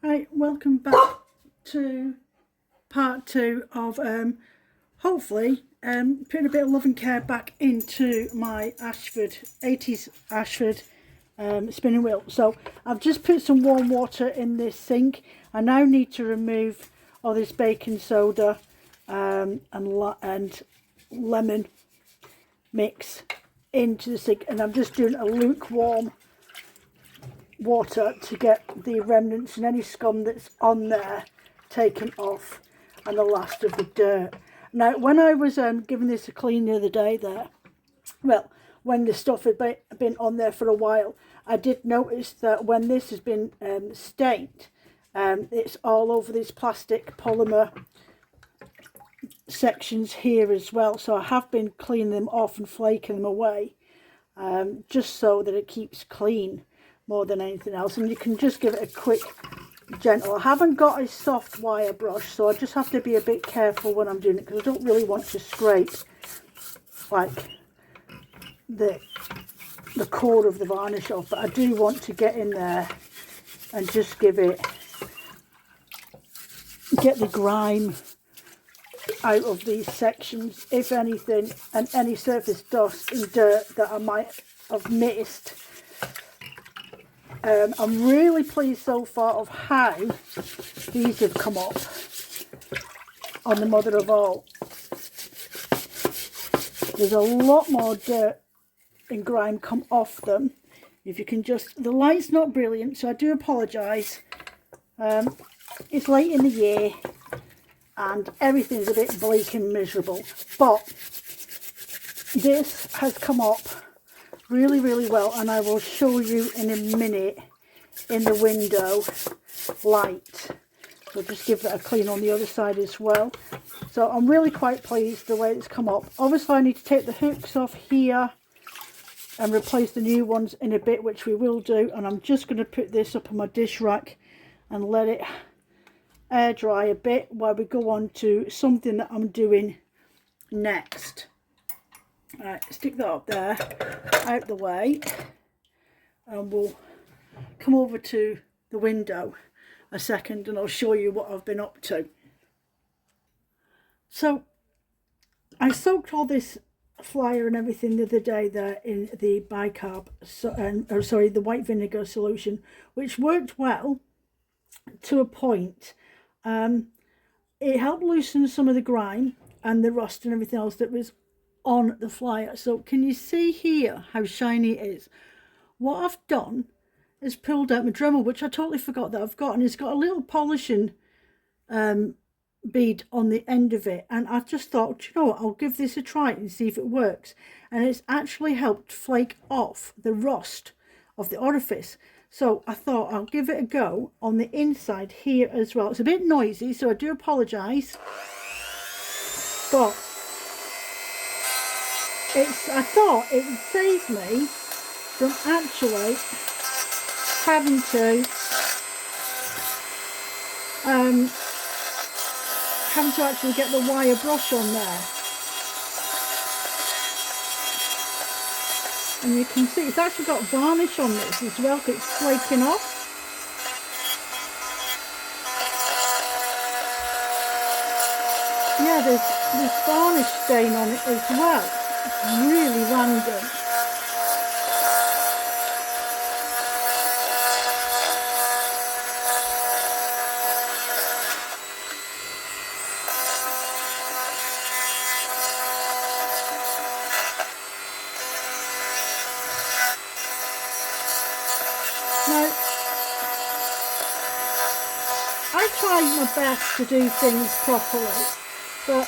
Right, welcome back to part two of hopefully putting a bit of love and care back into my Ashford 80s Ashford spinning wheel. So I've just put some warm water in this sink. I now need to remove all this baking soda and lemon mix into the sink, and I'm just doing a lukewarm water to get the remnants and any scum that's on there taken off, and the last of the dirt. Now when I was giving this a clean the other day there, well, when the stuff had been on there for a while, I did notice that when this has been stained, it's all over these plastic polymer sections here as well. So I have been cleaning them off and flaking them away, just so that it keeps clean more than anything else. And you can just give it a quick gentle. I haven't got a soft wire brush, so I just have to be a bit careful when I'm doing it, because I don't really want to scrape like the core of the varnish off, but I do want to get in there and just get the grime out of these sections, if anything, and any surface dust and dirt that I might have missed. I'm really pleased so far of how these have come up on the mother of all. There's a lot more dirt and grime come off them. If you can just, the light's not brilliant, so I do apologise. It's late in the year and everything's a bit bleak and miserable, but this has come up really well, and I will show you in a minute in the window light. So just give that a clean on the other side as well. So I'm really quite pleased the way it's come up. Obviously I need to take the hooks off here and replace the new ones in a bit, which we will do, and I'm just going to put this up on my dish rack and let it air dry a bit while we go on to something that I'm doing next. Right, stick that up there, out the way, and we'll come over to the window a second and I'll show you what I've been up to. So I soaked all this flyer and everything the other day there in the bicarb, the white vinegar solution, which worked well to a point. It helped loosen some of the grime and the rust and everything else that was on the flyer. So can you see here how shiny it is? What I've done is pulled out my Dremel, which I totally forgot that I've got, and it's got a little polishing bead on the end of it, and I just thought, you know what, I'll give this a try and see if it works. And it's actually helped flake off the rust of the orifice. So I thought I'll give it a go on the inside here as well. It's a bit noisy, so I do apologise, but I thought it would save me from actually having to actually get the wire brush on there. And you can see it's actually got varnish on this as well, because it's flaking off. Yeah, there's varnish stain on it as well. Really random. Now, I try my best to do things properly, but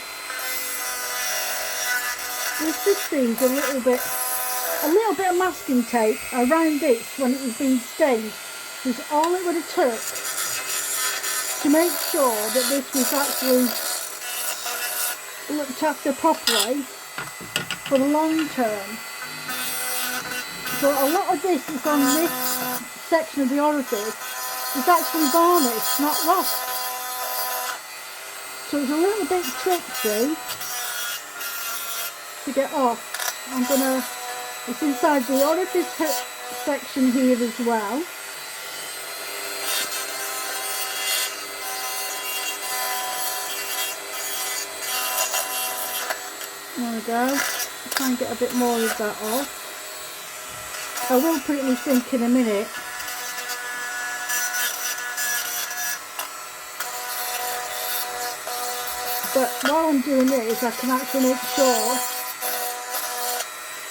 this just seems a little bit of masking tape around this when it was being stained, was all it would have took to make sure that this was actually looked after properly for the long term. So a lot of this is on this section of the orifice is actually varnish, not rust. So it's a little bit tricky to get off. It's inside the orifice section here as well. go. Try and get a bit more of that off. I will put it in the sink in a minute. But while I'm doing this, I can actually make sure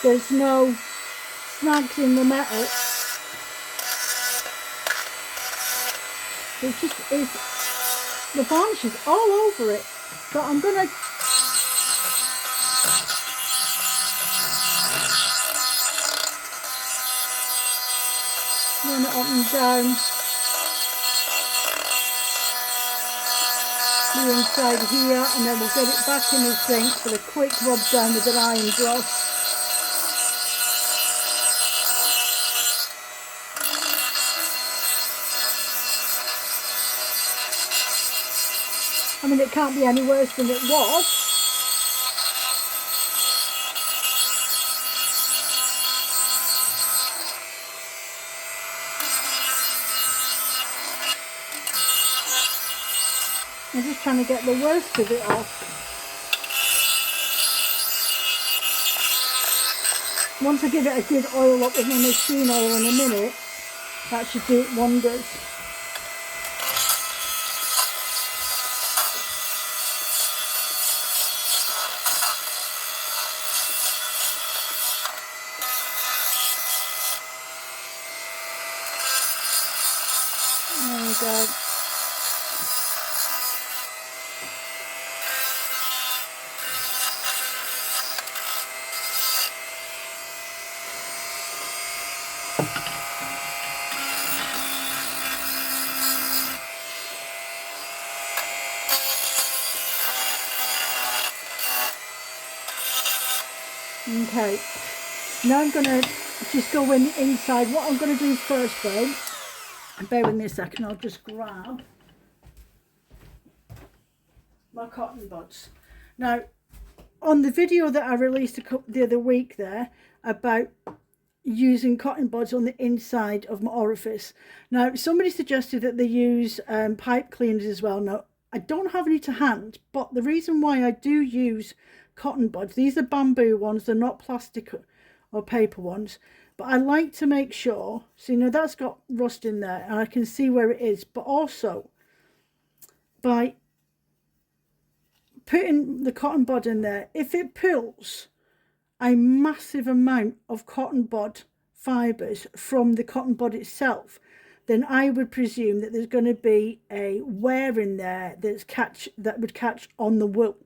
there's no snags in the metal. The varnish is all over it. So I'm going to run it up and down the inside here, and then we'll get it back in the sink with a quick rub down with an iron brush. I mean, it can't be any worse than it was. I'm just trying to get the worst of it off. Once I give it a good oil up with my machine oil in a minute, that should do it wonders. There we go. Okay, now I'm going to just go in the inside. What I'm going to do first though, and bear with me a second, I'll just grab my cotton buds. Now, on the video that I released the other week there about using cotton buds on the inside of my orifice. Now, somebody suggested that they use pipe cleaners as well. Now, I don't have any to hand, but the reason why I do use cotton buds, these are bamboo ones, they're not plastic or paper ones, but I like to make sure, so you know that's got rust in there and I can see where it is, but also by putting the cotton bud in there, if it pulls a massive amount of cotton bud fibres from the cotton bud itself, then I would presume that there's going to be a wear in there that would catch on the wool.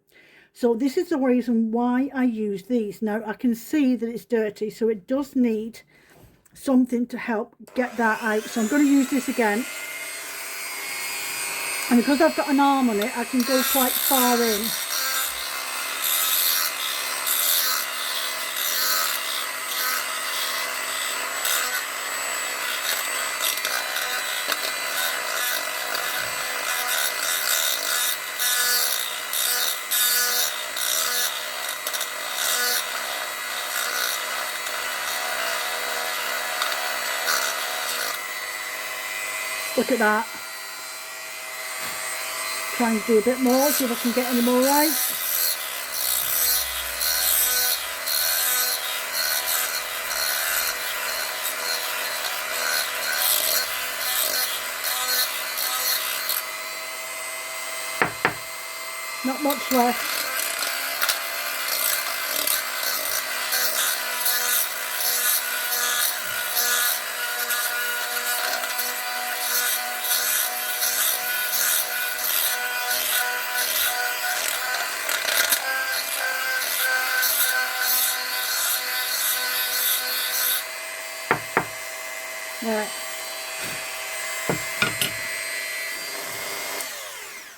So this is the reason why I use these. Now I can see that it's dirty, so it does need something to help get that out. So I'm going to use this again. And because I've got an arm on it, I can go quite far in. Look at that. Trying to do a bit more, see if I can get any more out. Not much left. Right.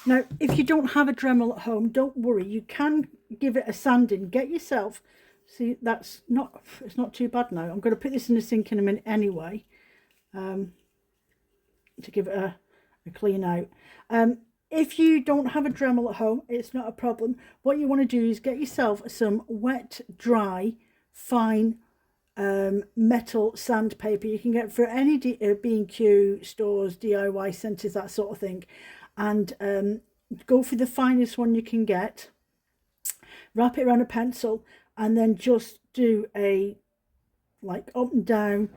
Now, if you don't have a Dremel at home, don't worry. You can give it a sanding. Get yourself, see, it's not too bad now. I'm going to put this in the sink in a minute anyway, to give it a clean out. If you don't have a Dremel at home, it's not a problem. What you want to do is get yourself some wet, dry, fine metal sandpaper you can get for any B&Q stores, DIY centres, that sort of thing, and go for the finest one you can get. Wrap it around a pencil and then just do a like up and down,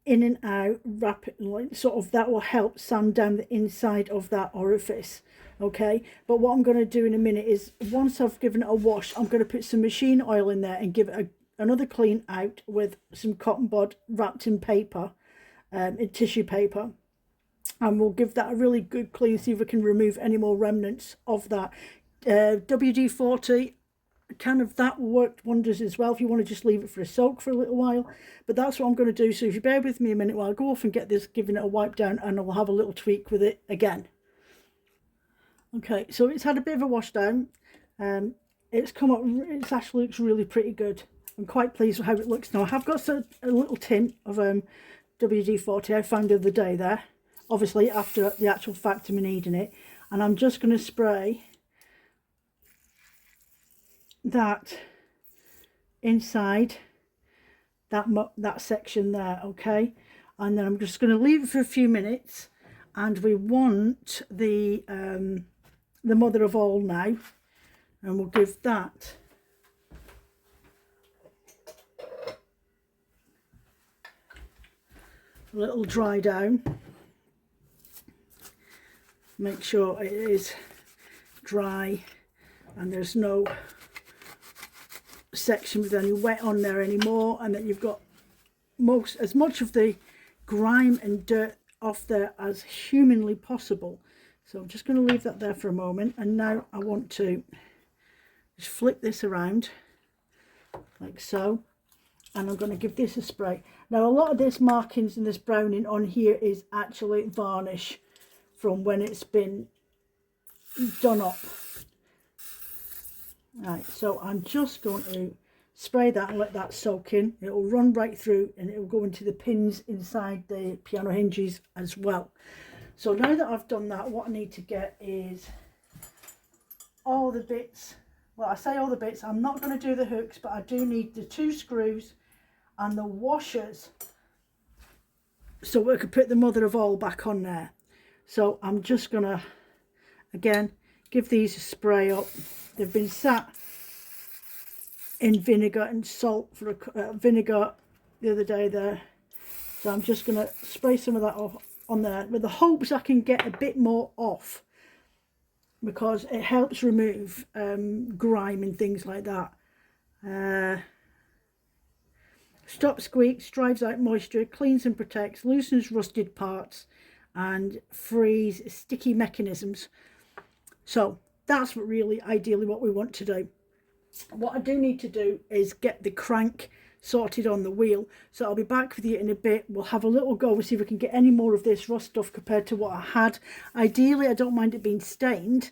in and out, rapid, sort of, that will help sand down the inside of that orifice. Okay, but what I'm going to do in a minute is, once I've given it a wash, I'm going to put some machine oil in there and give it another clean out with some cotton bud wrapped in paper, in tissue paper, and we'll give that a really good clean, see if we can remove any more remnants of that. WD-40, kind of, that worked wonders as well if you want to just leave it for a soak for a little while. But that's what I'm going to do. So if you bear with me a minute while I go off and get this, giving it a wipe down, and I'll have a little tweak with it again. Okay, so it's had a bit of a wash down. It's come up, it actually looks really pretty good. I'm quite pleased with how it looks now. I have got a little tin of WD-40 I found the other day there, obviously after the actual fact of me needing it, and I'm just going to spray that inside that section there. Okay, and then I'm just going to leave it for a few minutes, and we want the mother of all now, and we'll give that a little dry down. Make sure it is dry and there's no section with any wet on there anymore, and that you've got as much of the grime and dirt off there as humanly possible. So I'm just going to leave that there for a moment, and now I want to just flip this around like so, and I'm going to give this a spray. Now a lot of this markings and this browning on here is actually varnish from when it's been done up. Right, so I'm just going to spray that and let that soak in. It will run right through and it will go into the pins inside the piano hinges as well. So now that I've done that, what I need to get is all the bits. Well, I say all the bits, I'm not going to do the hooks, but I do need the 2 screws and the washers so we could put the mother of all back on there. So I'm just going to, again, give these a spray up. They've been sat in vinegar and salt for vinegar the other day there. So I'm just going to spray some of that off on there with the hopes I can get a bit more off, because it helps remove grime and things like that. Stops squeaks, drives out moisture, cleans and protects, loosens rusted parts, and frees sticky mechanisms. So that's really ideally what we want to do. What I do need to do is get the crank sorted on the wheel, so I'll be back with you in a bit. We'll have a little go, we'll see if we can get any more of this rust off compared to what I had. Ideally I don't mind it being stained,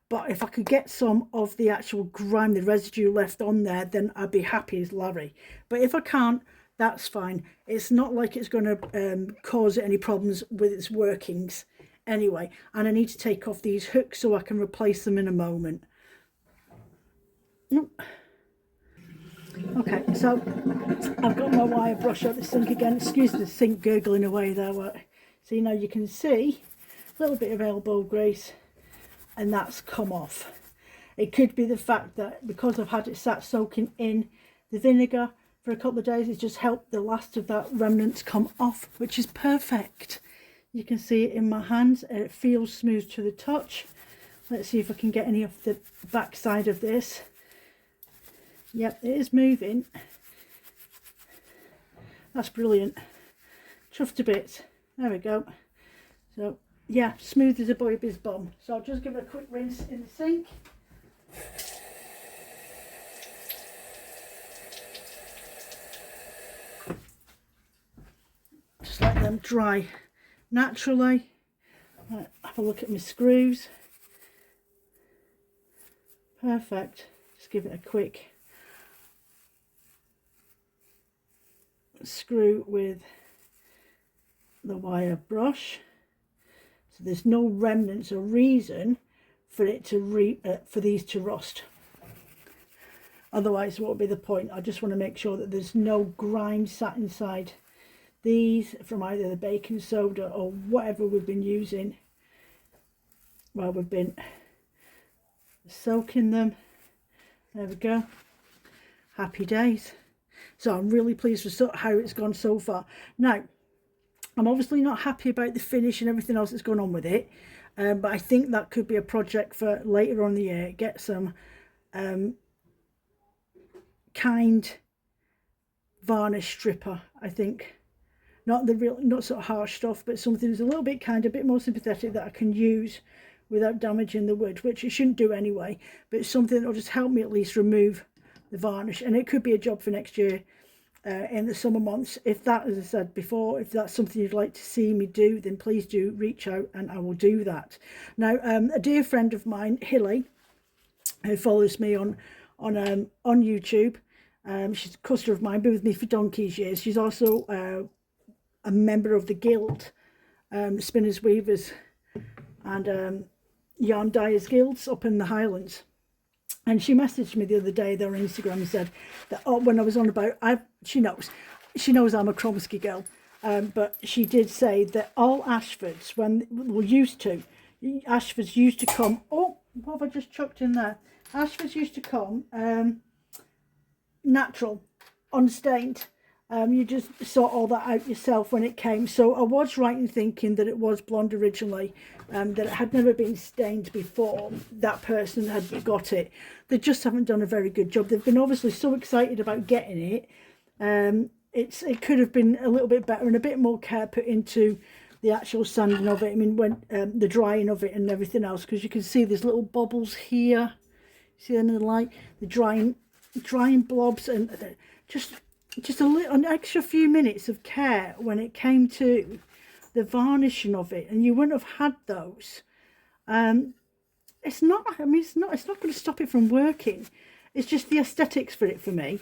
but if I could get some of the actual grime, the residue left on there, then I'd be happy as Larry. But if I can't, that's fine. It's not like it's going to cause any problems with its workings anyway. And I need to take off these hooks so I can replace them in a moment. Okay, so I've got my wire brush out the sink again. Excuse the sink gurgling away there. So now you can see a little bit of elbow grease, and that's come off. It could be the fact that because I've had it sat soaking in the vinegar for a couple of days, it's just helped the last of that remnants come off, which is perfect. You can see it in my hands, and it feels smooth to the touch. Let's see if I can get any off the back side of this. Yep, it is moving. That's brilliant. Chuffed to bits. There we go. So yeah, smooth as a baby's bum. So I'll just give it a quick rinse in the sink. Just let them dry naturally. Have a look at my screws. Perfect. Just give it a quick screw with the wire brush, so there's no remnants or reason for it to for these to rust. Otherwise, what would be the point? I just want to make sure that there's no grime sat inside these from either the baking soda or whatever we've been using while we've been soaking them. There we go. Happy days. So I'm really pleased with how it's gone so far. Now, I'm obviously not happy about the finish and everything else that's going on with it, but I think that could be a project for later on in the year. Get some kind varnish stripper, I think. Not the real, not sort of harsh stuff, but something that's a little bit kind, a bit more sympathetic that I can use without damaging the wood, which it shouldn't do anyway, but it's something that will just help me at least remove the varnish. And it could be a job for next year in the summer months. If that, as I said before, if that's something you'd like to see me do, then please do reach out and I will do that. Now, a dear friend of mine, Hilly, who follows me on YouTube, she's a customer of mine, been with me for donkey's years. She's also a member of the guild, Spinners, Weavers and Yarn Dyers Guilds up in the Highlands. And she messaged me the other day there on Instagram and said that when I was on about, she knows I'm a Kromski girl, but she did say that all Ashfords, Ashfords used to come, oh, what have I just chucked in there? Ashfords used to come natural, unstained. You just sort all that out yourself when it came. So I was right in thinking that it was blonde originally, that it had never been stained before that person had got it. They just haven't done a very good job. They've been obviously so excited about getting it. It could have been a little bit better and a bit more care put into the actual sanding of it. I mean, when the drying of it and everything else, because you can see there's little bubbles here. See them in the light, the drying blobs, and just an extra few minutes of care when it came to the varnishing of it, and you wouldn't have had those. It's not going to stop it from working. It's just the aesthetics for it for me.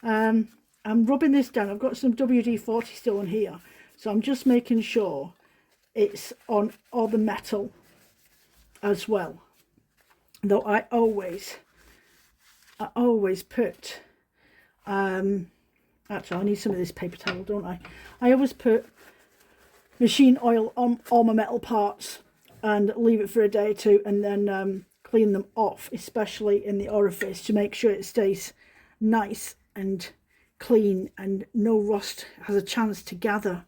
I'm rubbing this down. I've got some WD-40 still on here, so I'm just making sure it's on all the metal as well. Though I always put actually, I need some of this paper towel, don't I? I always put machine oil on all my metal parts and leave it for a day or two, and then clean them off, especially in the orifice, to make sure it stays nice and clean and no rust has a chance to gather.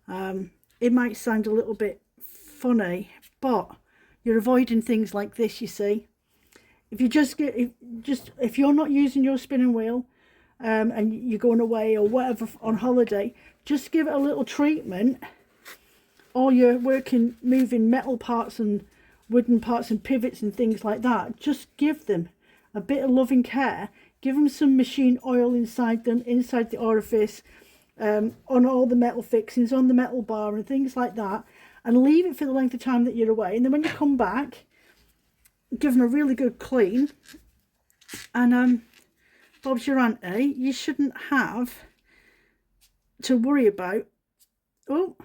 It might sound a little bit funny, but you're avoiding things like this, you see. If you if you're not using your spinning wheel, and you're going away or whatever on holiday, just give it a little treatment. Or you're moving metal parts and wooden parts and pivots and things like that, just give them a bit of loving care. Give them some machine oil inside the orifice, on all the metal fixings, on the metal bar and things like that, and leave it for the length of time that you're away. And then when you come back, give them a really good clean, and Bob's your auntie, you shouldn't have to worry about, oh,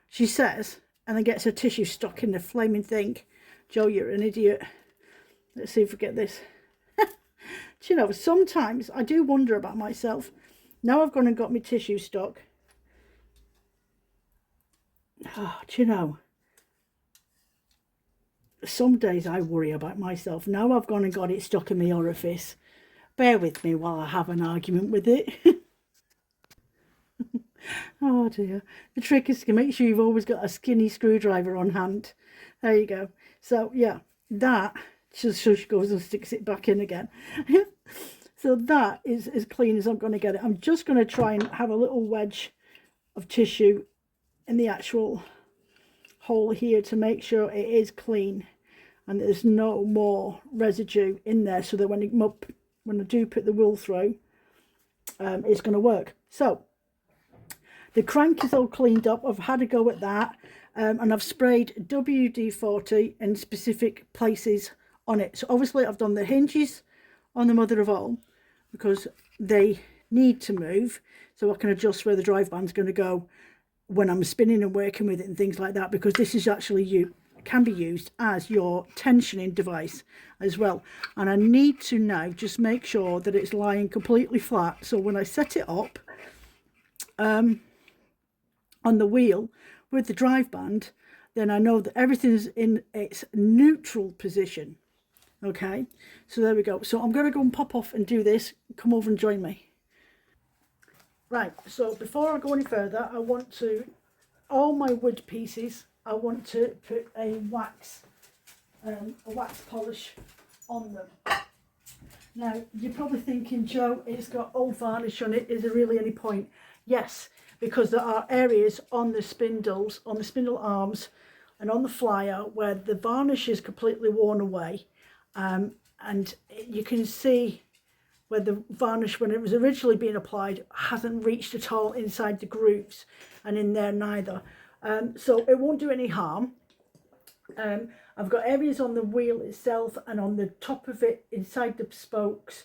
she says, and then gets her tissue stuck in the flaming thing. Joe, you're an idiot. Let's see if we get this. Do you know, sometimes I do wonder about myself. Now I've gone and got my tissue stuck. Oh, do you know, some days I worry about myself. Now I've gone and got it stuck in my orifice. Bear with me while I have an argument with it. Oh dear. The trick is to make sure you've always got a skinny screwdriver on hand. There you go. So yeah, that, so she goes and sticks it back in again. So that is as clean as I'm going to get it. I'm just going to try and have a little wedge of tissue in the actual hole here to make sure it is clean and there's no more residue in there, so that when I do put the wool through, it's going to work. So the crank is all cleaned up. I've had a go at that, and I've sprayed WD-40 in specific places on it. So obviously I've done the hinges on the mother of all because they need to move, so I can adjust where the drive band's going to go when I'm spinning and working with it and things like that, because this is actually can be used as your tensioning device as well. And I need to now just make sure that it's lying completely flat, so when I set it up on the wheel with the drive band, then I know that everything's in its neutral position. Okay, so there we go. So I'm going to go and pop off and do this. Come over and join me. Right, so before I go any further, I want to, all my wood pieces, I want to put a wax polish on them. Now, you're probably thinking, Joe, it's got old varnish on it. Is there really any point? Yes, because there are areas on the spindles, on the spindle arms and on the flyer where the varnish is completely worn away. And you can see where the varnish, when it was originally being applied, hasn't reached at all inside the grooves, and in there neither. So it won't do any harm. I've got areas on the wheel itself and on the top of it, inside the spokes,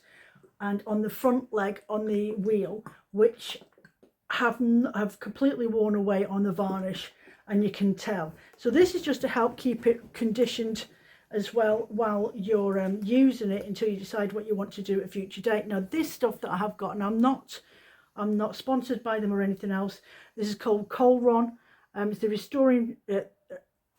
and on the front leg on the wheel, which have completely worn away on the varnish, and you can tell. So this is just to help keep it conditioned as well while you're using it until you decide what you want to do at a future date. Now this stuff that I have got, and I'm not sponsored by them or anything else. This is called Colron. It's the restoring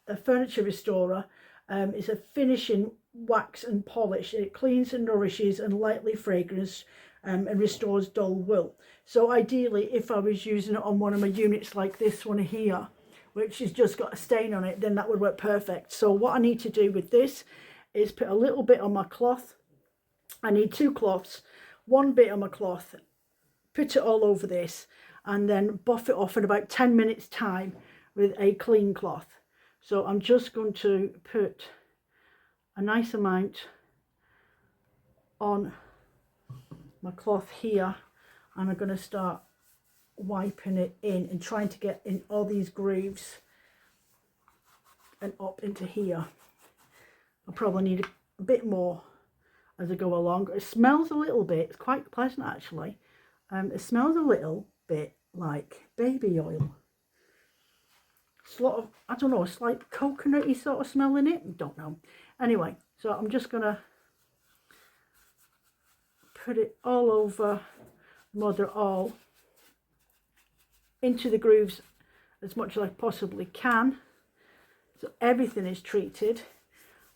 a furniture restorer. It's a finishing wax and polish. It cleans and nourishes and lightly fragrance and restores dull wool. So ideally, if I was using it on one of my units like this one here, which has just got a stain on it, then that would work perfect. So what I need to do with this is put a little bit on my cloth. I need 2 cloths, 1 bit on my cloth, put it all over this, and then buff it off in about 10 minutes time with a clean cloth. So I'm just going to put a nice amount on my cloth here, and I'm going to start wiping it in and trying to get in all these grooves and up into here. I'll probably need a bit more as I go along. It smells a little bit, it's quite pleasant actually. It smells a little bit like baby oil. It's a lot of, I don't know, a slight coconutty sort of smell in it, don't know. Anyway, so I'm just gonna put it all over mother all, into the grooves as much as I possibly can, so everything is treated,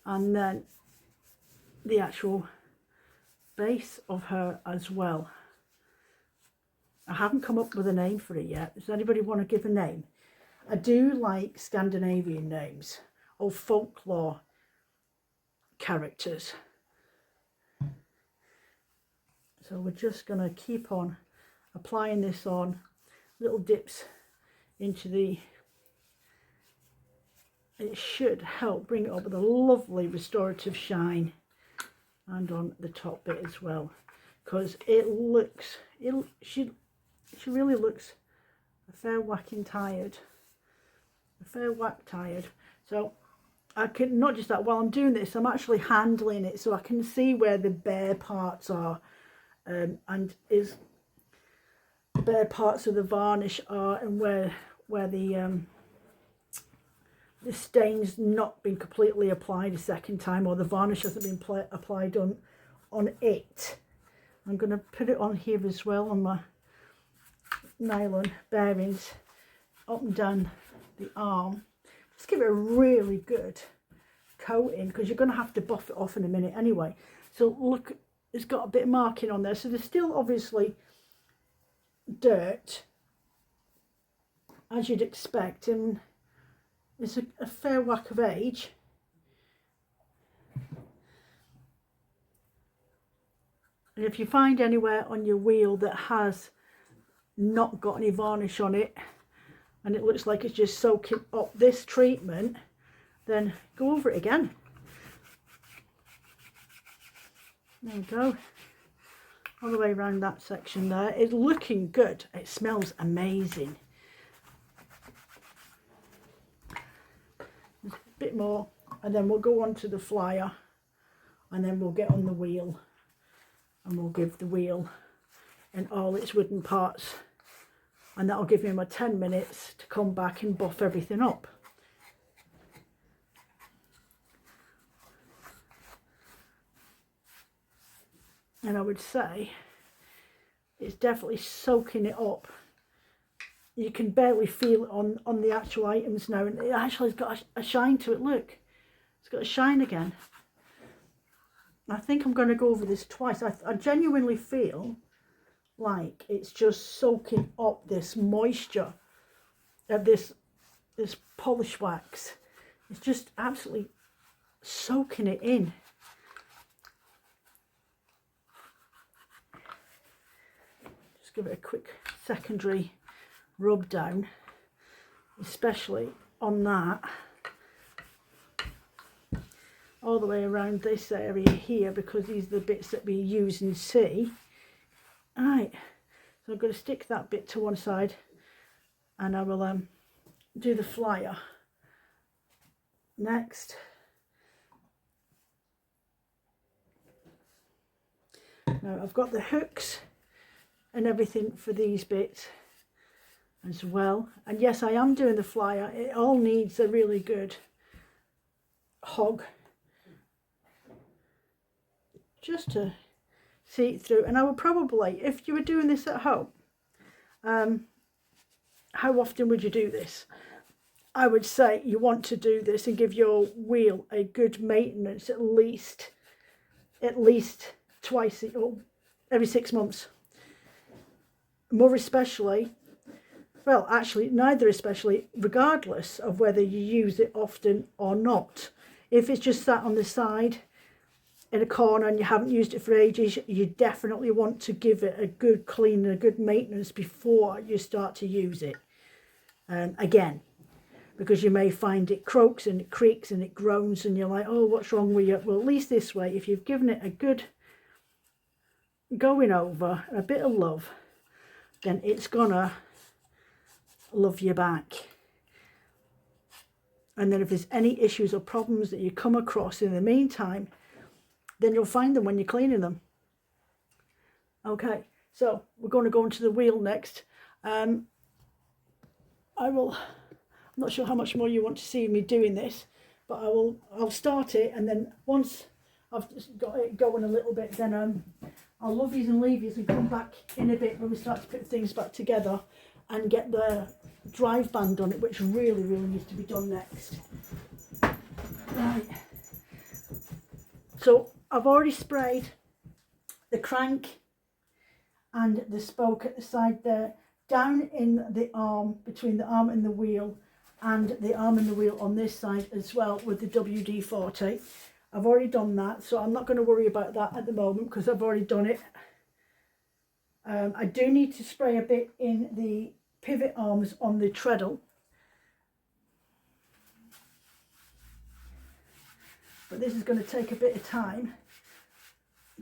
and then the actual base of her as well. I haven't come up with a name for it yet. Does anybody want to give a name? I do like Scandinavian names or folklore characters. So we're just going to keep on applying this on, little dips into the, it should help bring it up with a lovely restorative shine, and on the top bit as well, because it looks, she really looks a fair whacking tired, a fair whack tired. So I can, not just that, while I'm doing this, I'm actually handling it so I can see where the bare parts are, and is bare parts of the varnish are, and where the stain's not been completely applied a second time, or the varnish hasn't been applied on it. I'm going to put it on here as well, on my nylon bearings, up and down the arm. Just give it a really good coating, because you're going to have to buff it off in a minute anyway. So look, it's got a bit of marking on there, so there's still obviously dirt, as you'd expect, and it's a fair whack of age. And if you find anywhere on your wheel that has not got any varnish on it, and it looks like it's just soaking up this treatment, then go over it again. There we go, all the way around that section there. It's looking good, it smells amazing. There's a bit more, and then we'll go on to the flyer, and then we'll get on the wheel, and we'll give the wheel and all its wooden parts, and that'll give me my 10 minutes to come back and buff everything up. And I would say it's definitely soaking it up. You can barely feel it on the actual items now, and it actually has got a shine to it. Look, it's got a shine again. I think I'm going to go over this twice. I genuinely feel like it's just soaking up this moisture of this polish wax. It's just absolutely soaking it in. Just give it a quick secondary rub down, especially on that, all the way around this area here, because these are the bits that we use and see. Right, so I'm going to stick that bit to one side, and I will do the flyer next. Now I've got the hooks and everything for these bits as well, and yes, I am doing the flyer. It all needs a really good hog just to see it through. And I would probably, if you were doing this at home, how often would you do this? I would say you want to do this and give your wheel a good maintenance at least twice or every 6 months. More especially, well, actually neither especially, regardless of whether you use it often or not. If it's just sat on the side in a corner and you haven't used it for ages, you definitely want to give it a good clean and a good maintenance before you start to use it again, because you may find it croaks and it creaks and it groans and you're like, oh, what's wrong with you? Well, at least this way, if you've given it a good going over, a bit of love, then it's gonna love you back. And then if there's any issues or problems that you come across in the meantime, then you'll find them when you're cleaning them. Okay, so we're going to go into the wheel next. I'm not sure how much more you want to see me doing this, but I'll start it, and then once I've got it going a little bit, then I'll love yous and leave yous and come back in a bit when we start to put things back together and get the drive band on it, which really needs to be done next. Right, so I've already sprayed the crank and the spoke at the side there, down in the arm, between the arm and the wheel, and the arm and the wheel on this side as well with the WD-40. I've already done that, so I'm not going to worry about that at the moment because I've already done it. I do need to spray a bit in the pivot arms on the treadle, but this is going to take a bit of time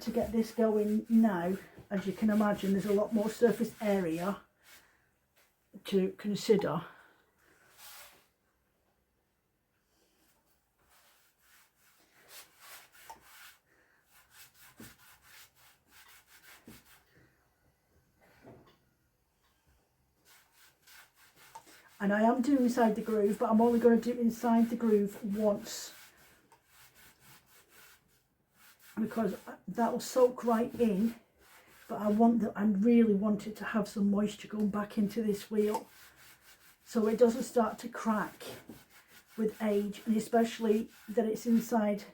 to get this going now. As you can imagine, there's a lot more surface area to consider. And I am doing inside the groove, but I'm only going to do inside the groove once, because that will soak right in. But I really want it to have some moisture going back into this wheel, so it doesn't start to crack with age, and especially that it's inside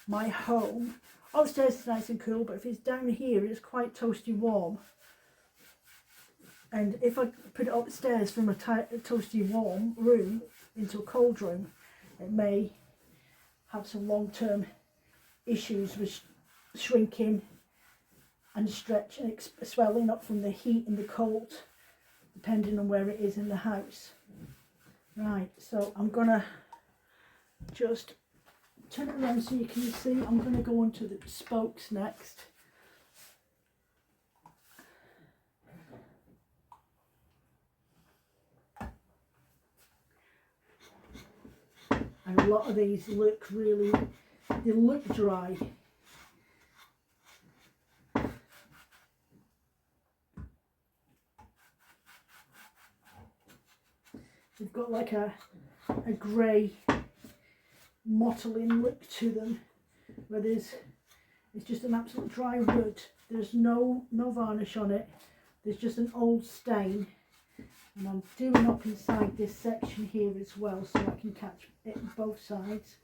my home. Upstairs it's nice and cool, but if it's down here it's quite toasty warm. And if I put it upstairs from a toasty warm room into a cold room, it may have some long-term issues with shrinking and stretch and swelling up from the heat and the cold, depending on where it is in the house. Right, so I'm gonna just turn it around so you can see. I'm gonna go on to the spokes next. And a lot of these look they look dry. They've got like a grey mottling look to them, where it's just an absolute dry wood. There's no varnish on it. There's just an old stain. And I'm doing up inside this section here as well, so I can catch it on both sides.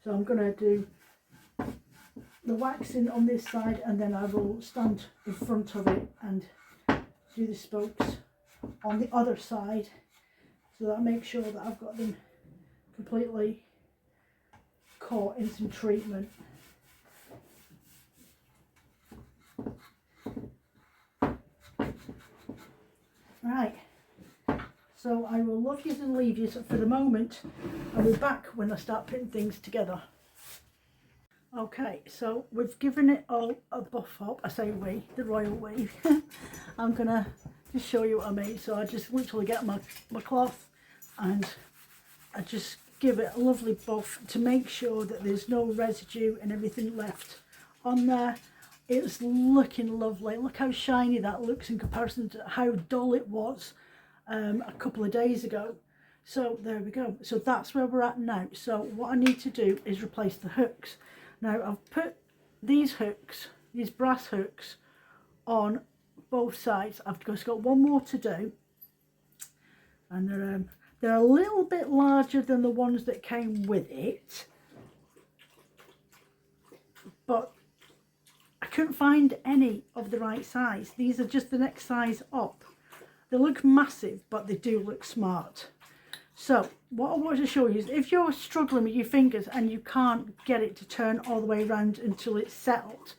So I'm going to do the waxing on this side, and then I will stand in front of it and do the spokes on the other side, so that I make sure that I've got them completely caught in some treatment. Right, so I will love yous and leave yous for the moment. I'll be back when I start putting things together. Okay, so we've given it all a buff up. I say we, the royal we. I'm gonna just show you what I mean. So I just literally get my cloth and I just give it a lovely buff to make sure that there's no residue and everything left on there. It's looking lovely. Look how shiny that looks in comparison to how dull it was a couple of days ago. So there we go. So that's where we're at now. So what I need to do is replace the hooks. Now I've put these hooks, these brass hooks, on both sides. I've just got one more to do, and they're a little bit larger than the ones that came with it, but I couldn't find any of the right size. These are just the next size up. They look massive, but they do look smart. So what I want to show you is, if you're struggling with your fingers and you can't get it to turn all the way around until it's settled,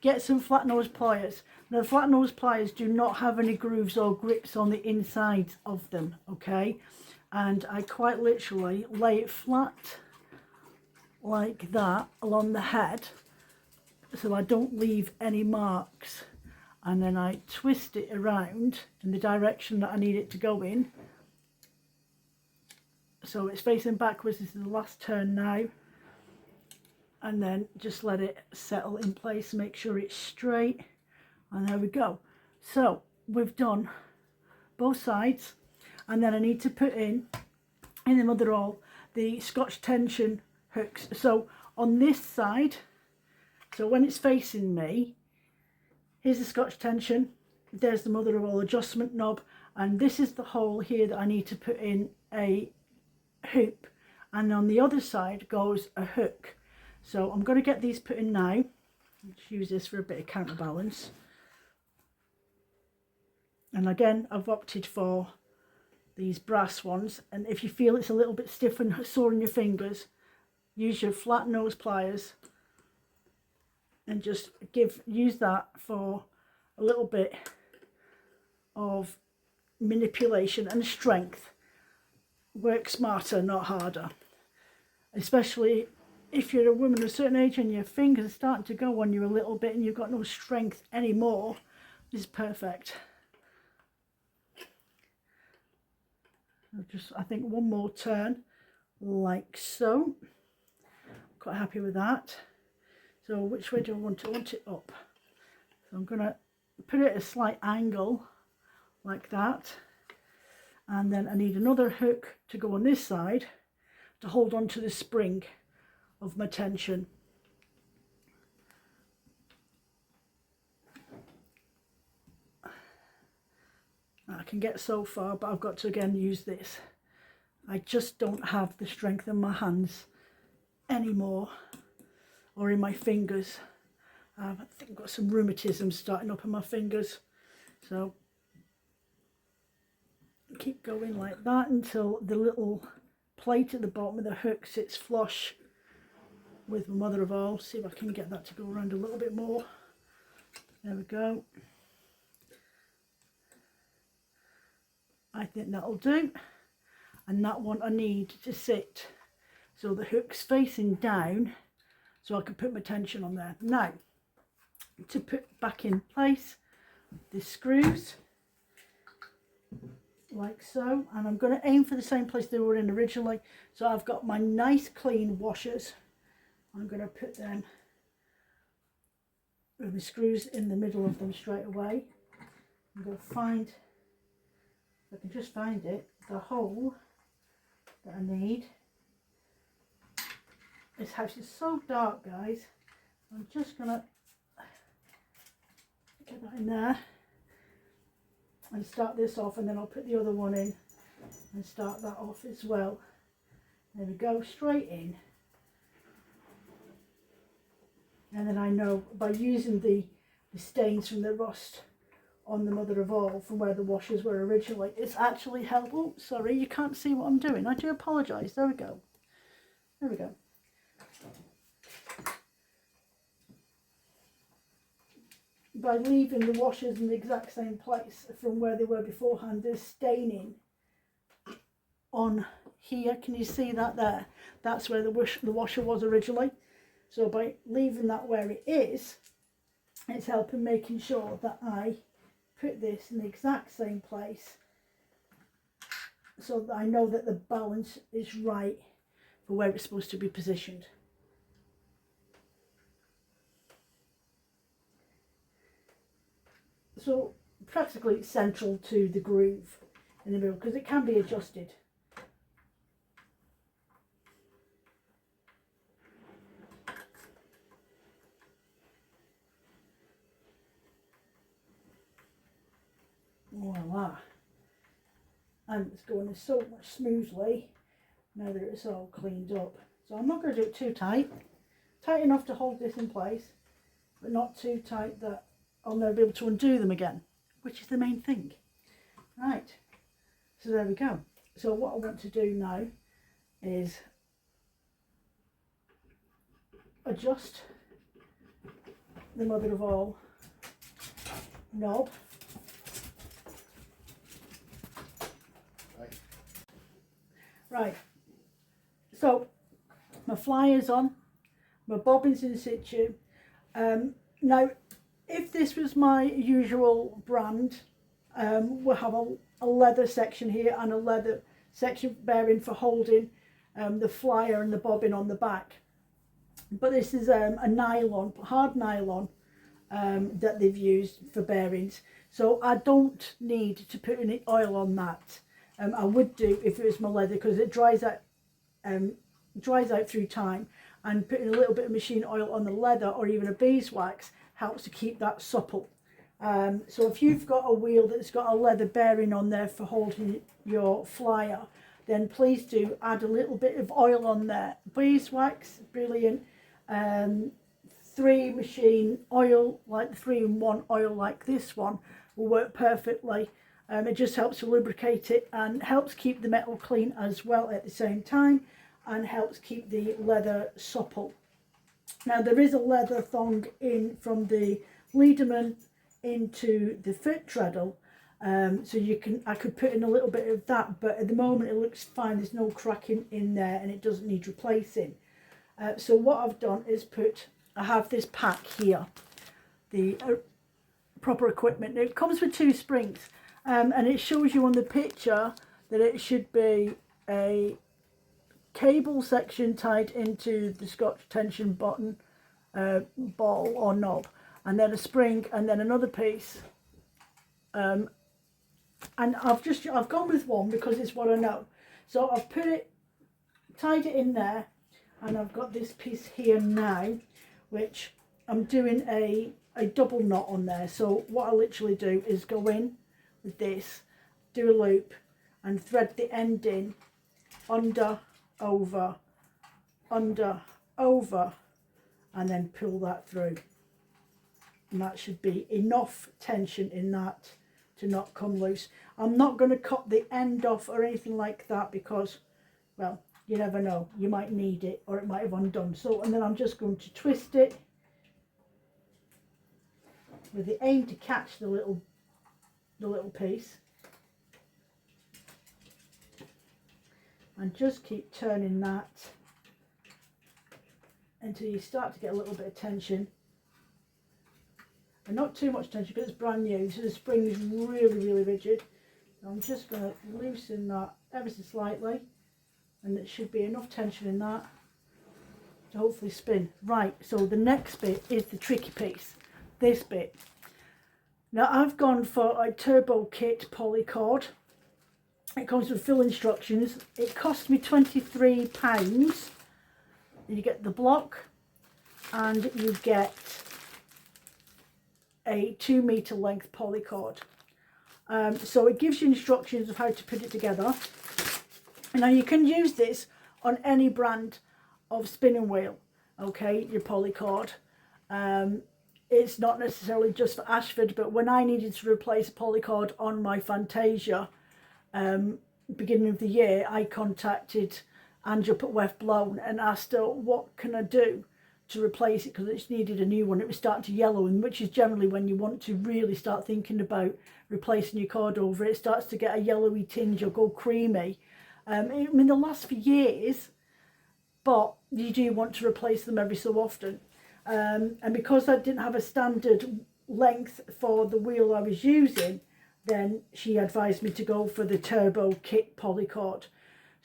get some flat nose pliers. Now, flat nose pliers do not have any grooves or grips on the insides of them, okay? And I quite literally lay it flat like that along the head, so I don't leave any marks, and then I twist it around in the direction that I need it to go in. So it's facing backwards. This is the last turn now, and then just let it settle in place, make sure it's straight, and there we go. So we've done both sides, and then I need to put in the mother all the Scotch tension hooks. So on this side, so when it's facing me, here's the Scotch tension, there's the mother of all adjustment knob, and this is the hole here that I need to put in a hoop, and on the other side goes a hook. So I'm going to get these put in now. Let's use this for a bit of counterbalance. And again, I've opted for these brass ones, and if you feel it's a little bit stiff and sore in your fingers, use your flat nose pliers and just use that for a little bit of manipulation and strength. Work smarter, not harder. Especially if you're a woman of a certain age and your fingers are starting to go on you a little bit and you've got no strength anymore, this is perfect. Just, I think, one more turn like so. Quite happy with that. So which way do I want it? I want it up. So I'm going to put it at a slight angle like that, and then I need another hook to go on this side to hold on to the spring of my tension. I can get so far, but I've got to again use this. I just don't have the strength in my hands anymore, or in my fingers. I think I've got some rheumatism starting up in my fingers, so keep going like that until the little plate at the bottom of the hook sits flush with my mother of all. See if I can get that to go around a little bit more. There we go. I think that'll do. And that one I need to sit so the hook's facing down, so I can put my tension on there. Now, to put back in place the screws like so, and I'm going to aim for the same place they were in originally. So I've got my nice clean washers. I'm going to put them with the screws in the middle of them straight away. I'm going to find, if I can just find it, the hole that I need. This house is so dark, guys. I'm just going to get that in there and start this off, and then I'll put the other one in and start that off as well. There we go, straight in. And then I know by using the stains from the rust on the mother of all from where the washers were originally, it's actually held. Oh, sorry, you can't see what I'm doing. I do apologise. There we go. There we go. By leaving the washers in the exact same place from where they were beforehand, there's staining on here. Can you see that there? That's where the washer was originally. So by leaving that where it is, it's helping making sure that I put this in the exact same place so that I know that the balance is right for where it's supposed to be positioned. So practically it's central to the groove in the middle because it can be adjusted. Voila. And it's going so much smoothly now that it's all cleaned up. So I'm not going to do it too tight. Tight enough to hold this in place, but not too tight that I'll never be able to undo them again, which is the main thing. Right, so there we go. So what I want to do now is adjust the mother of all knob. Right, so my flyer's on, my bobbin's in situ. Now, if this was my usual brand, we'll have a leather section here and a leather section bearing for holding the flyer and the bobbin on the back. But this is a nylon, hard nylon that they've used for bearings. So I don't need to put any oil on that. I would do if it was my leather because it dries out through time, and putting a little bit of machine oil on the leather or even a beeswax helps to keep that supple. So if you've got a wheel that's got a leather bearing on there for holding your flyer, then please do add a little bit of oil on there. Beeswax, brilliant. 3 machine oil, like the 3-in-1 oil like this one, will work perfectly. It just helps to lubricate it and helps keep the metal clean as well at the same time, and helps keep the leather supple. Now there is a leather thong in from the Leaderman into the foot treadle, so I could put in a little bit of that, but at the moment it looks fine. There's no cracking in there and it doesn't need replacing. So what I've done is I have this pack here, the proper equipment. It comes with 2 springs. And it shows you on the picture that it should be a cable section tied into the Scotch tension button ball or knob, and then a spring, and then another piece. And I've gone with one because it's what I know. So I've tied it in there, and I've got this piece here now, which I'm doing a double knot on there. So what I literally do is go in with this, do a loop and thread the end in, under, over, and then pull that through, and that should be enough tension in that to not come loose. I'm not going to cut the end off or anything like that because, well, you never know, you might need it or it might have undone. So, and then I'm just going to twist it with the aim to catch the little piece, and just keep turning that until you start to get a little bit of tension, and not too much tension because it's brand new, so the spring is really rigid. So I'm just going to loosen that ever so slightly, and it should be enough tension in that to hopefully spin. Right, so the next bit is the tricky piece, this bit. Now I've gone for a turbo kit polycord. It comes with full instructions. It cost me £23. You get the block and you get a 2-meter length polycord. So it gives you instructions of how to put it together. Now you can use this on any brand of spinning wheel, okay, your polycord. It's not necessarily just for Ashford, but when I needed to replace a polycord on my Fantasia beginning of the year, I contacted Ange up at West Blown and asked her what can I do to replace it, because it needed a new one. It was starting to yellow, and which is generally when you want to really start thinking about replacing your cord over. It starts to get a yellowy tinge or go creamy. I mean, they'll last for years, but you do want to replace them every so often. And because I didn't have a standard length for the wheel I was using, then she advised me to go for the turbo kit polycord.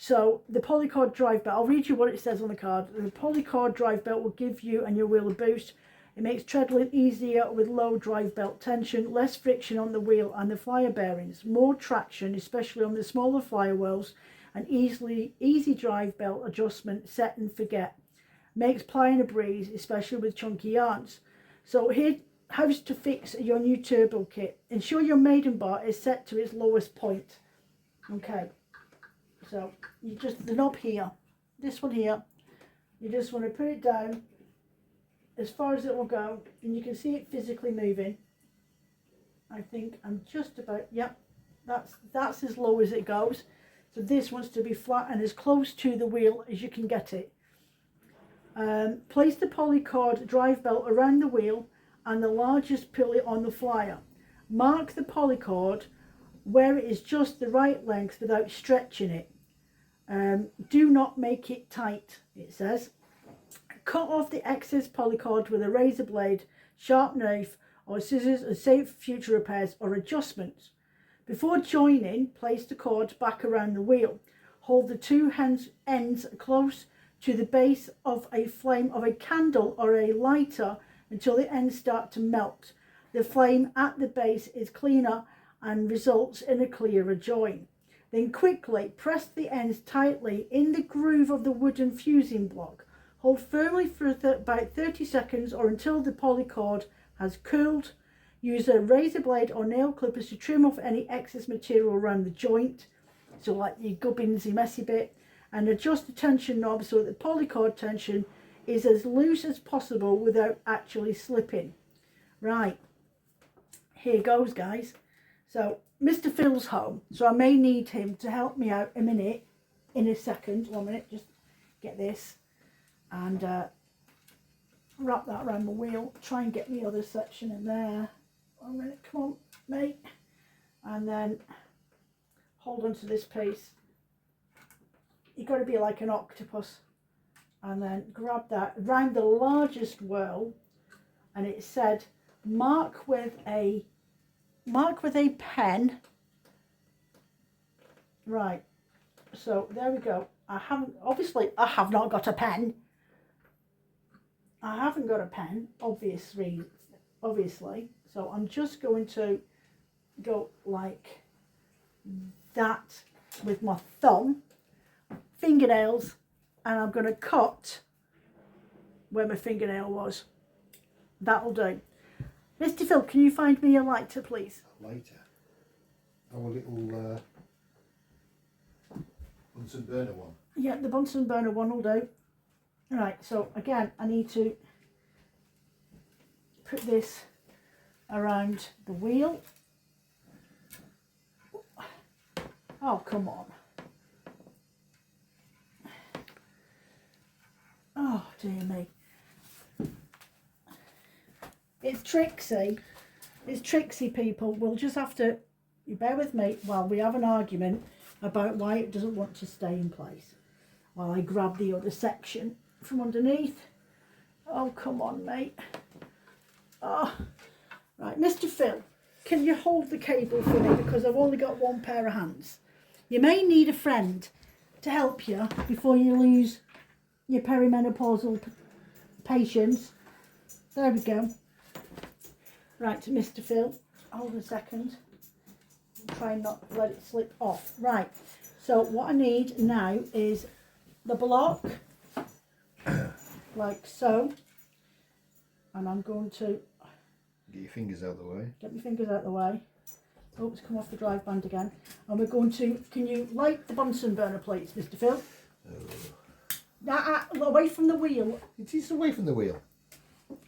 So the polycord drive belt, I'll read you what it says on the card. The polycord drive belt will give you and your wheel a boost. It makes treadling easier with low drive belt tension, less friction on the wheel and the flyer bearings, more traction, especially on the smaller flyer wheels, and easy drive belt adjustment, set and forget. Makes plying a breeze, especially with chunky yarns. So here, how to fix your new turbo kit. Ensure your maiden bar is set to its lowest point. Okay, so you just, the knob here, this one here, you just want to put it down as far as it will go, and you can see it physically moving. I think I'm just about, yep, that's as low as it goes. So this wants to be flat and as close to the wheel as you can get it. Place the polycord drive belt around the wheel and the largest pulley on the flyer. Mark the polycord where it is just the right length without stretching it. Do not make it tight, it says. Cut off the excess polycord with a razor blade, sharp knife or scissors and save future repairs or adjustments. Before joining, place the cord back around the wheel. Hold the two ends close to the base of a flame of a candle or a lighter until the ends start to melt. The flame at the base is cleaner and results in a clearer join. Then quickly press the ends tightly in the groove of the wooden fusing block. Hold firmly for about 30 seconds or until the polycord has cooled. Use a razor blade or nail clippers to trim off any excess material around the joint, so like your gubbins, your messy bit, and adjust the tension knob so that the polycord tension is as loose as possible without actually slipping. Right, here goes, guys. So Mr. Phil's home, so I may need him to help me out in a second. 1 minute, just get this and wrap that around my wheel, try and get the other section in there. 1 minute, come on mate, and then hold on to this piece. You've got to be like an octopus, and then grab that around the largest whirl, and it said mark with a pen. Right, so there we go. I have not got a pen. I haven't got a pen, obviously, so I'm just going to go like that with my thumb, fingernails, and I'm going to cut where my fingernail was. That'll do. Mr. Phil, can you find me a lighter, please? Lighter? Oh, a little Bunsen burner one? Yeah, the Bunsen burner one will do. Right, so again, I need to put this around the wheel. Oh, come on. Oh, dear me. It's tricksy. It's tricksy, people. We'll just have to, you bear with me while we have an argument about why it doesn't want to stay in place, while I grab the other section from underneath. Oh, come on, mate. Oh, right, Mr. Phil, can you hold the cable for me, because I've only got one pair of hands. You may need a friend to help you before you lose your perimenopausal patience. There we go. Right, Mr. Phil, hold a second. Try not to let it slip off. Right, so what I need now is the block, like so, and I'm going to get your fingers out of the way. Get my fingers out of the way. Oh, it's come off the drive band again. And we're going to, can you light the Bunsen burner, please, Mr. Phil? Oh. Away from the wheel. It is away from the wheel.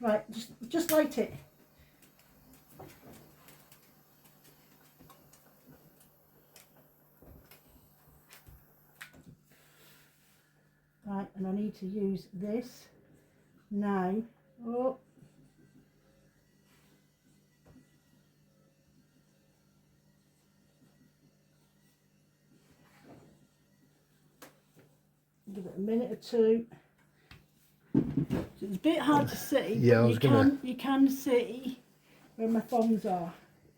Right, just light it. Right, and I need to use this now. Oh. Give it a minute or two. So it's a bit hard to see, Yeah, but you can see where my thumbs are.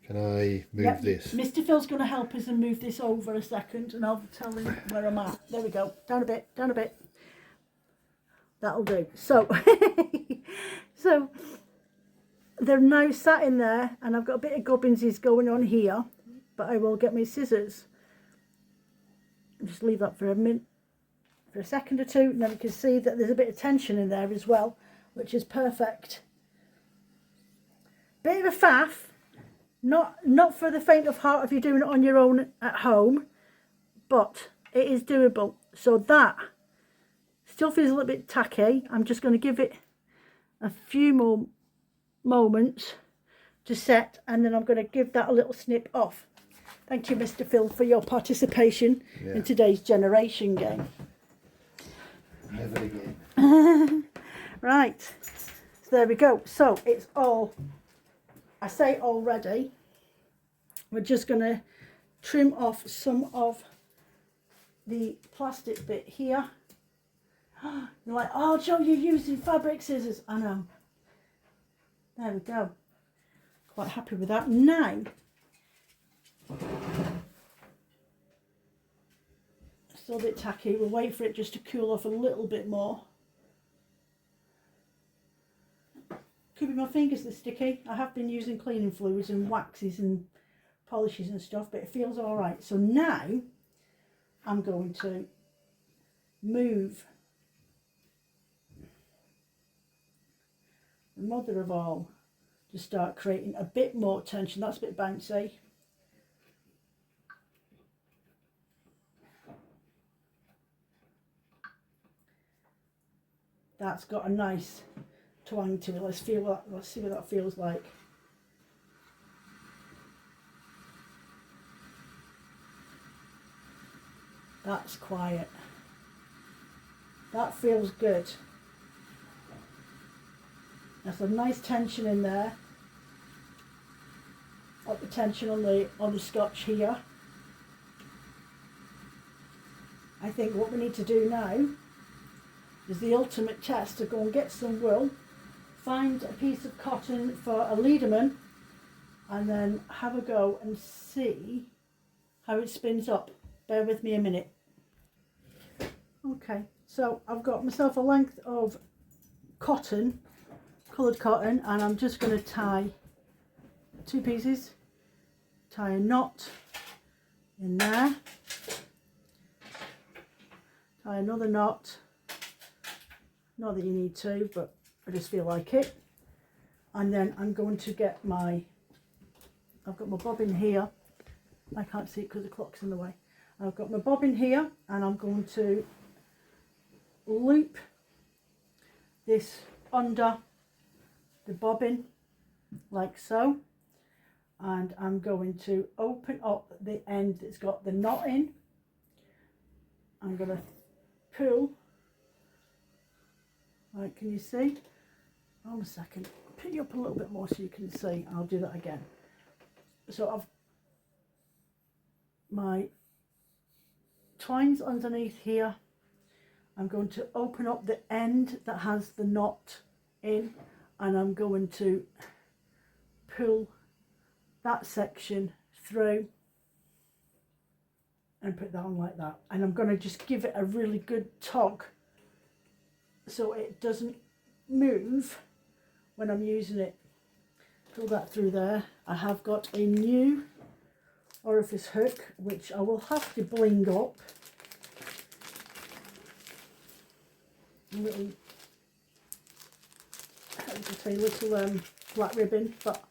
Can I move Yep, this? Mr. Phil's going to help us and move this over a second, and I'll tell him where I'm at. There we go. Down a bit, down a bit. That'll do. So, so they're now sat in there, and I've got a bit of gubbinses going on here, but I will get my scissors. Just leave that for a minute, for a second or two, and then you can see that there's a bit of tension in there as well, which is perfect. Bit of a faff, not for the faint of heart if you're doing it on your own at home, but it is doable. So that still feels a little bit tacky. I'm just going to give it a few more moments to set, and then I'm going to give that a little snip off. Thank you, Mr. Phil, for your participation in today's generation game. Never again. Right, so there we go. So it's all, I say already, we're just going to trim off some of the plastic bit here. You're like, oh Joe, you're using fabric scissors. I know. There we go. Quite happy with that. Now, still a bit tacky. We'll wait for it just to cool off a little bit more. Could be my fingers that sticky. I have been using cleaning fluids and waxes and polishes and stuff, but it feels all right. So now I'm going to move the mother of all to start creating a bit more tension. That's a bit bouncy. That's got a nice twang to it. Let's see what that feels like. That's quiet. That feels good. There's a nice tension in there. Up the tension on the scotch here. I think what we need to do now is the ultimate test to go and get some wool, find a piece of cotton for a Liederman, and then have a go and see how it spins up. Bear with me a minute. Okay, so I've got myself a length of cotton, coloured cotton, and I'm just going to tie two pieces, tie a knot in there, tie another knot, not that you need to, but I just feel like it, and then I'm going to get I've got my bobbin here. I can't see it because the clock's in the way. I've got my bobbin here, and I'm going to loop this under the bobbin like so, and I'm going to open up the end that's got the knot in. I'm going to pull, right, can you see? Hold on a second, put you up a little bit more so you can see. I'll do that again. So I've my twines underneath here. I'm going to open up the end that has the knot in, and I'm going to pull that section through and put that on like that, and I'm going to just give it a really good tug so it doesn't move when I'm using it. Pull that through there. I have got a new orifice hook which I will have to bling up. A little, how to say, little black ribbon, but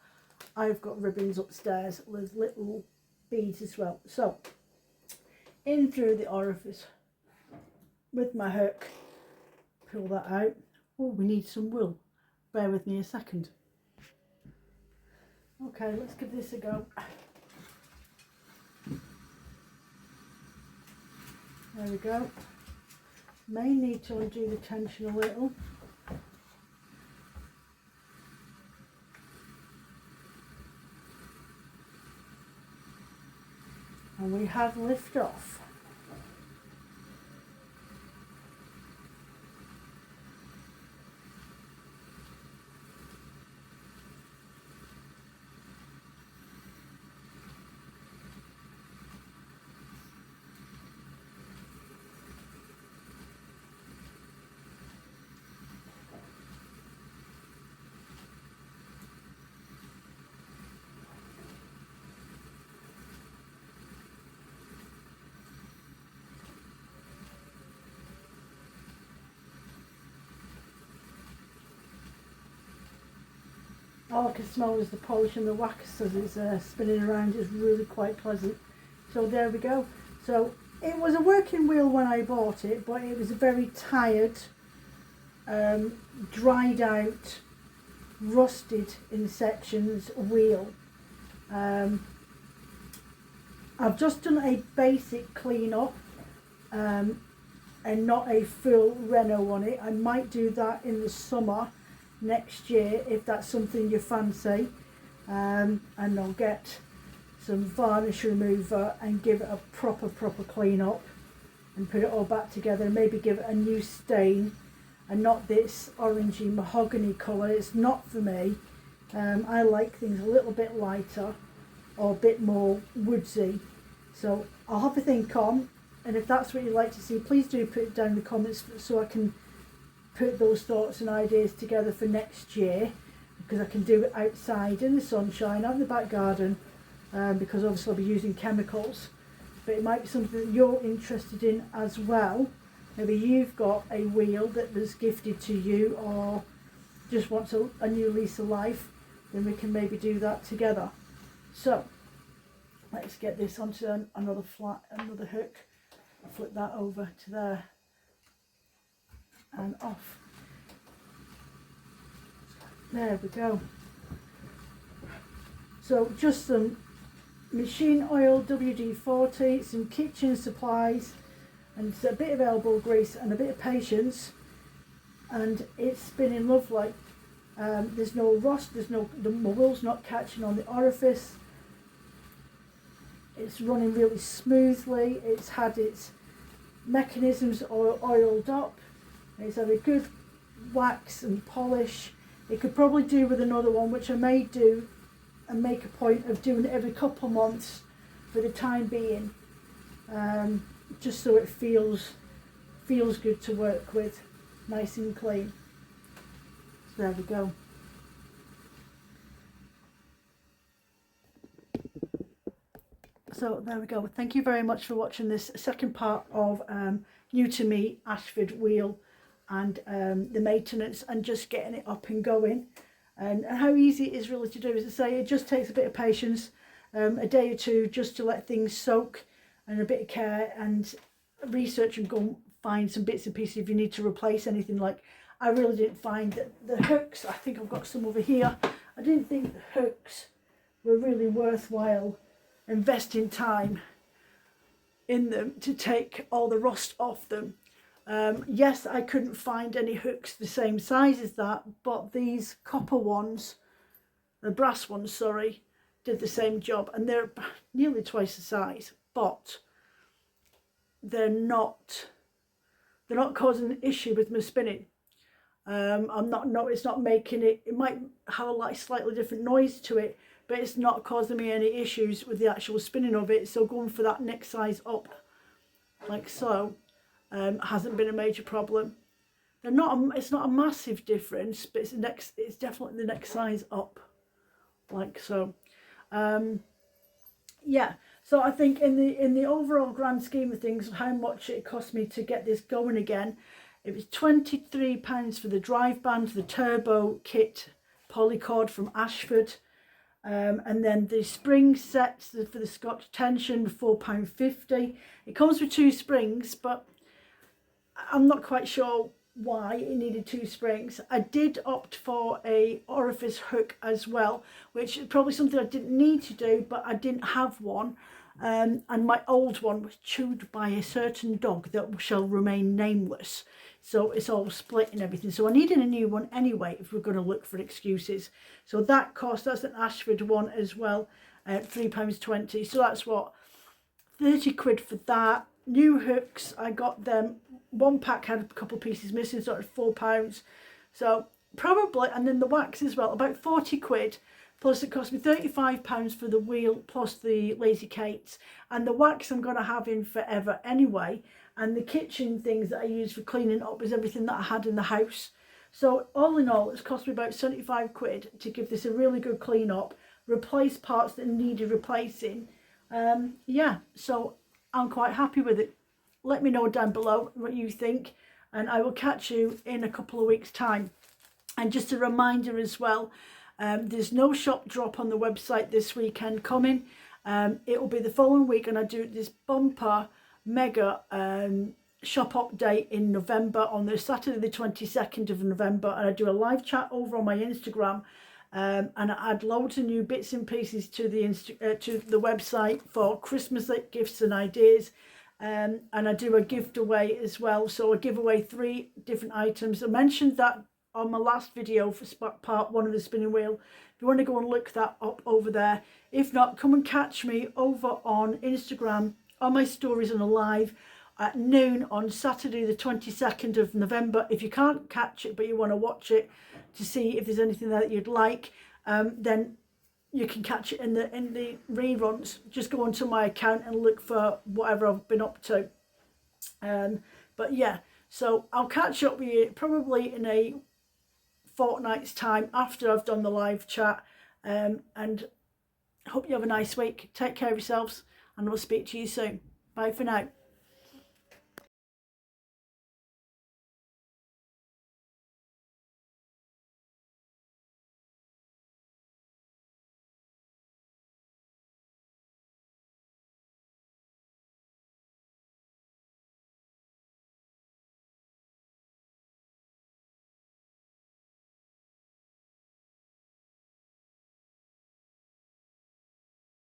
I've got ribbons upstairs with little beads as well. So in through the orifice with my hook, pull that out. Oh, we need some wool. bear with me a second. Okay, let's give this a go. There we go. May need to undo the tension a little. And we have lift off. All I can smell is the polish and the wax as it's spinning around. Is really quite pleasant. So there we go. So it was a working wheel when I bought it, but it was a very tired, dried out, rusted in sections wheel. I've just done a basic clean up and not a full reno on it. I might do that in the summer next year if that's something you fancy, and I'll get some varnish remover and give it a proper clean up and put it all back together and maybe give it a new stain and not this orangey mahogany colour. It's not for me. I like things a little bit lighter or a bit more woodsy, so I'll have a think on, and if that's what you'd like to see, please do put it down in the comments so I can put those thoughts and ideas together for next year, because I can do it outside in the sunshine, out in the back garden, because obviously I'll be using chemicals, but it might be something that you're interested in as well. Maybe you've got a wheel that was gifted to you or just wants a new lease of life, then we can maybe do that together. So let's get this onto another hook. I'll flip that over to there and off. There we go. So just some machine oil WD-40, some kitchen supplies, and a bit of elbow grease and a bit of patience, and it's spinning lovely. There's no rust, the wheel's not catching on the orifice. It's running really smoothly. It's had its mechanisms oiled up. It's had a good wax and polish. It could probably do with another one, which I may do and make a point of doing it every couple of months for the time being, just so it feels good to work with, nice and clean. So there we go. So there we go. Thank you very much for watching this second part of new to me Ashford wheel and the maintenance and just getting it up and going, and how easy it is really to do. As I say, it just takes a bit of patience, a day or two just to let things soak, and a bit of care and research, and go find some bits and pieces if you need to replace anything. Like I really didn't find that the hooks, I think I've got some over here, I didn't think the hooks were really worthwhile investing time in them to take all the rust off them. Yes, I couldn't find any hooks the same size as that, but these copper ones, the brass ones, sorry, did the same job, and they're nearly twice the size, but they're not causing an issue with my spinning. It's not making it, it might have a slightly different noise to it, but it's not causing me any issues with the actual spinning of it. So going for that next size up, like so, hasn't been a major problem. It's not a massive difference, but it's definitely the next size up, like so. Yeah, so I think in the overall grand scheme of things, how much it cost me to get this going again, it was £23 for the drive band, the turbo kit polycord from Ashford, and then the spring sets for the Scotch tension, £4.50. It comes with 2 springs, but I'm not quite sure why it needed 2 springs. I did opt for a orifice hook as well, which is probably something I didn't need to do, but I didn't have one. And my old one was chewed by a certain dog that shall remain nameless. So it's all split and everything. So I needed a new one anyway if we're going to look for excuses. So that cost, that's an Ashford one as well, £3.20. So that's what, 30 quid for that. New hooks, I got them. One pack had a couple pieces missing, so it was £4. So probably, and then the wax as well, about 40 quid. Plus it cost me £35 for the wheel, plus the Lazy Kates. And the wax I'm going to have in forever anyway. And the kitchen things that I use for cleaning up is everything that I had in the house. So all in all, it's cost me about 75 quid to give this a really good clean up, replace parts that needed replacing. Yeah, so I'm quite happy with it. Let me know down below what you think, and I will catch you in a couple of weeks' time. And just a reminder as well, there's no shop drop on the website this weekend coming. It will be the following week, and I do this bumper mega shop update in November on the Saturday the 22nd of November, and I do a live chat over on my Instagram. And I add loads of new bits and pieces to the website for Christmas gifts and ideas, and I do a gift away as well. So I give away 3 different items. I mentioned that on my last video for part 1 of the spinning wheel. If you want to go and look that up over there, if not, come and catch me over on Instagram on my stories on a live at noon on Saturday the 22nd of November. If you can't catch it but you want to watch it to see if there's anything there that you'd like, then you can catch it in the reruns. Just go onto my account and look for whatever I've been up to. But yeah, so I'll catch up with you probably in a fortnight's time after I've done the live chat, and hope you have a nice week. Take care of yourselves, and I'll speak to you soon. Bye for now.